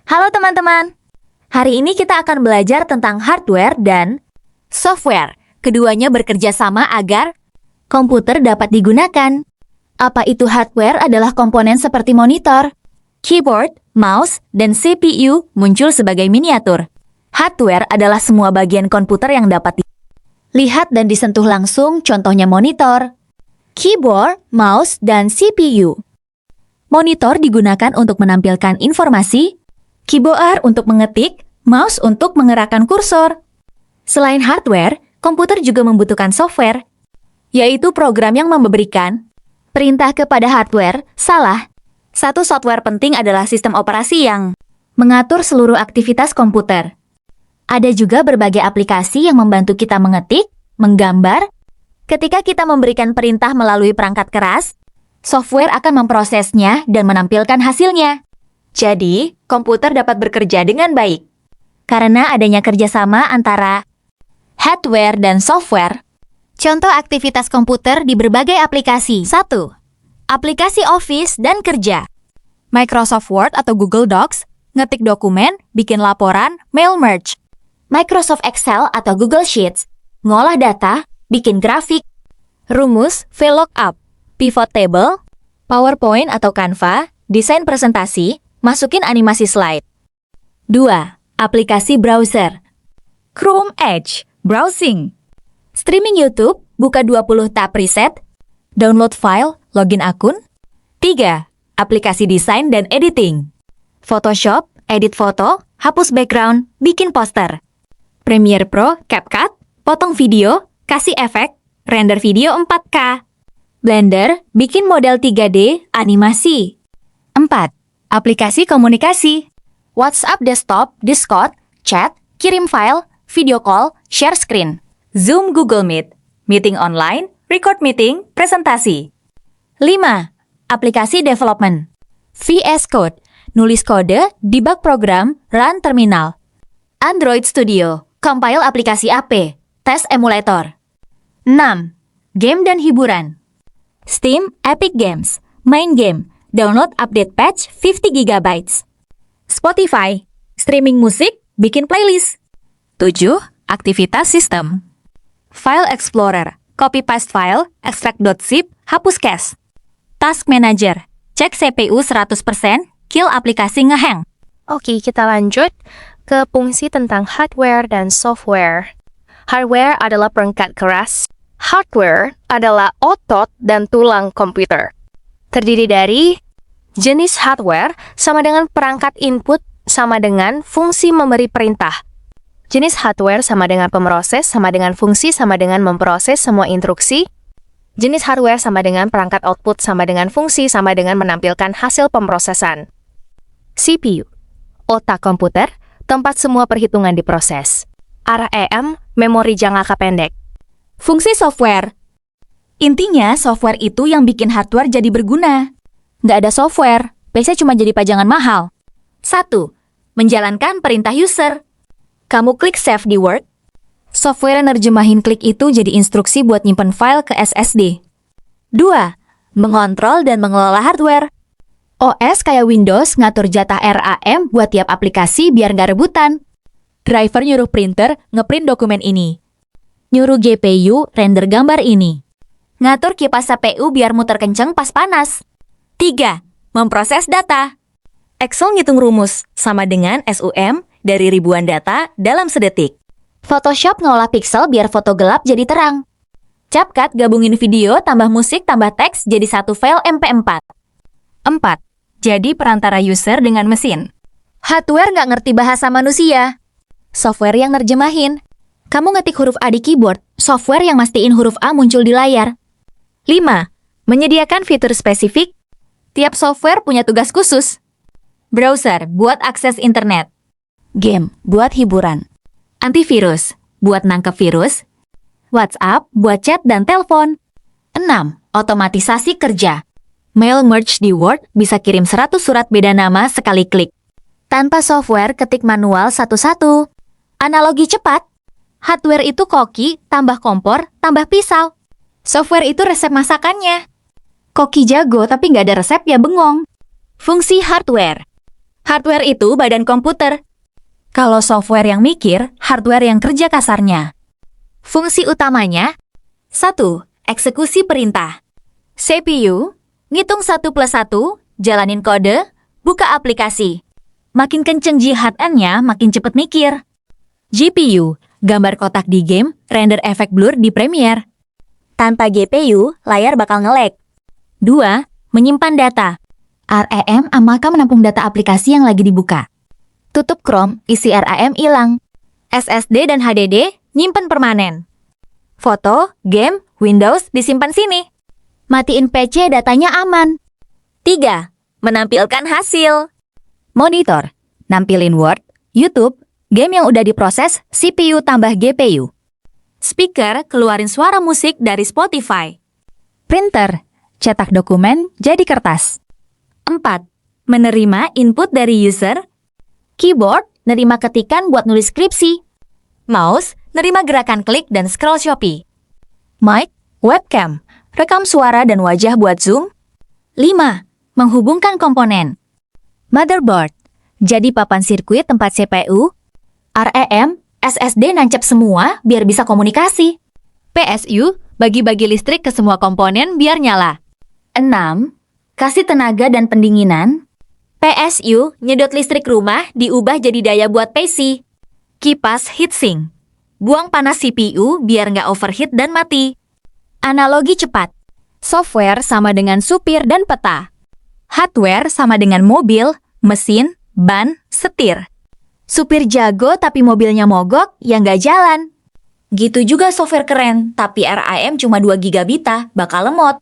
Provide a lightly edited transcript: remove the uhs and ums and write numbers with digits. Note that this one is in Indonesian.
Halo teman-teman, hari ini kita akan belajar tentang hardware dan software. Keduanya bekerja sama agar komputer dapat digunakan. Apa itu hardware adalah komponen seperti monitor, keyboard, mouse, dan CPU muncul sebagai miniatur. Hardware adalah semua bagian komputer yang dapat dilihat dan disentuh langsung, contohnya monitor, keyboard, mouse, dan CPU. Monitor digunakan untuk menampilkan informasi, keyboard untuk mengetik, mouse untuk menggerakkan kursor. Selain hardware, komputer juga membutuhkan software, yaitu program yang memberikan perintah kepada hardware. Satu software penting adalah sistem operasi yang mengatur seluruh aktivitas komputer. Ada juga berbagai aplikasi yang membantu kita mengetik, menggambar. Ketika kita memberikan perintah melalui perangkat keras, software akan memprosesnya dan menampilkan hasilnya. Jadi, komputer dapat bekerja dengan baik. Karena adanya kerjasama antara hardware dan software. Contoh aktivitas komputer di berbagai aplikasi. 1. Aplikasi Office dan kerja. Microsoft Word atau Google Docs, ngetik dokumen, bikin laporan, mail merge. Microsoft Excel atau Google Sheets, ngolah data, bikin grafik. Rumus, VLOOKUP, pivot table, PowerPoint atau Canva, desain presentasi, masukin animasi slide. 2. Aplikasi browser. Chrome Edge, browsing. Streaming YouTube, buka 20 tab preset. Download file, login akun. 3. Aplikasi desain dan editing. Photoshop, edit foto, hapus background, bikin poster. Premiere Pro, CapCut, potong video, kasih efek, render video 4K. Blender, bikin model 3D, animasi. 4. Aplikasi komunikasi. WhatsApp desktop, Discord, chat, kirim file, video call, share screen. Zoom, Google Meet, meeting online, record meeting, presentasi. 5. Aplikasi development. VS Code, nulis kode, debug program, run terminal. Android Studio, compile aplikasi AP, tes emulator. 6. Game dan hiburan. Steam, Epic Games, main game, download update patch 50 GB. Spotify, streaming musik, bikin playlist. 7. Aktivitas sistem. File Explorer, copy paste file, extract.zip, hapus cache. Task Manager, cek CPU 100%, kill aplikasi ngehang. Oke, kita lanjut ke fungsi tentang hardware dan software. Hardware adalah perangkat keras. Hardware adalah otot dan tulang komputer. Terdiri dari jenis hardware sama dengan perangkat input sama dengan fungsi memberi perintah. Jenis hardware sama dengan pemroses sama dengan fungsi sama dengan memproses semua instruksi. Jenis hardware sama dengan perangkat output sama dengan fungsi sama dengan menampilkan hasil pemrosesan. CPU, otak komputer, tempat semua perhitungan diproses. RAM, memori jangka pendek. Fungsi software. Intinya, software itu yang bikin hardware jadi berguna. Nggak ada software, PC cuma jadi pajangan mahal. 1. Menjalankan perintah user. Kamu klik save di Word. Software nerjemahin klik itu jadi instruksi buat nyimpen file ke SSD. 2. Mengontrol dan mengelola hardware. OS kayak Windows ngatur jatah RAM buat tiap aplikasi biar nggak rebutan. Driver nyuruh printer ngeprint dokumen ini. Nyuruh GPU render gambar ini. Ngatur kipas CPU biar muter kenceng pas panas. 3. Memproses data. Excel ngitung rumus, sama dengan SUM dari ribuan data dalam sedetik. Photoshop ngolah pixel biar foto gelap jadi terang. CapCut gabungin video, tambah musik, tambah teks jadi satu file MP4. 4. Jadi perantara user dengan mesin. Hardware nggak ngerti bahasa manusia. Software yang nerjemahin. Kamu ngetik huruf A di keyboard, software yang mastiin huruf A muncul di layar. 5. Menyediakan fitur spesifik. Tiap software punya tugas khusus. Browser buat akses internet. Game buat hiburan. Antivirus buat nangkep virus. WhatsApp buat chat dan telepon. 6. Otomatisasi kerja. Mail merge di Word bisa kirim 100 surat beda nama sekali klik. Tanpa software, ketik manual satu-satu. Analogi cepat. Hardware itu koki, tambah kompor, tambah pisau. Software itu resep masakannya. Koki jago tapi nggak ada resep ya bengong. Fungsi hardware. Hardware itu badan komputer. Kalau software yang mikir, hardware yang kerja kasarnya. Fungsi utamanya 1. Eksekusi perintah. CPU, ngitung 1 plus 1, jalanin kode, buka aplikasi. Makin kenceng jihad N-nya, makin cepet mikir. GPU, gambar kotak di game, render efek blur di Premiere. Tanpa GPU, layar bakal nge-lag. 2. Menyimpan data. RAM maka menampung data aplikasi yang lagi dibuka. Tutup Chrome, isi RAM hilang. SSD dan HDD nyimpen permanen. Foto, game, Windows disimpan sini. Matiin PC, datanya aman. 3. Menampilkan hasil. Monitor, nampilin Word, YouTube, game yang udah diproses, CPU tambah GPU. Speaker, keluarin suara musik dari Spotify. Printer, cetak dokumen jadi kertas. 4. Menerima input dari user. Keyboard, nerima ketikan buat nulis skripsi. Mouse, nerima gerakan klik dan scroll Shopee. Mic, webcam, rekam suara dan wajah buat Zoom. 5. Menghubungkan komponen. Motherboard, jadi papan sirkuit tempat CPU. RAM, SSD nancep semua biar bisa komunikasi. PSU, bagi-bagi listrik ke semua komponen biar nyala. 6. Kasih tenaga dan pendinginan. PSU, nyedot listrik rumah diubah jadi daya buat PC. Kipas heatsink, buang panas CPU biar nggak overheat dan mati. Analogi cepat. Software sama dengan supir dan peta. Hardware sama dengan mobil, mesin, ban, setir. Supir jago tapi mobilnya mogok, ya nggak jalan. Gitu juga software keren, tapi RAM cuma 2 gigabita, bakal lemot.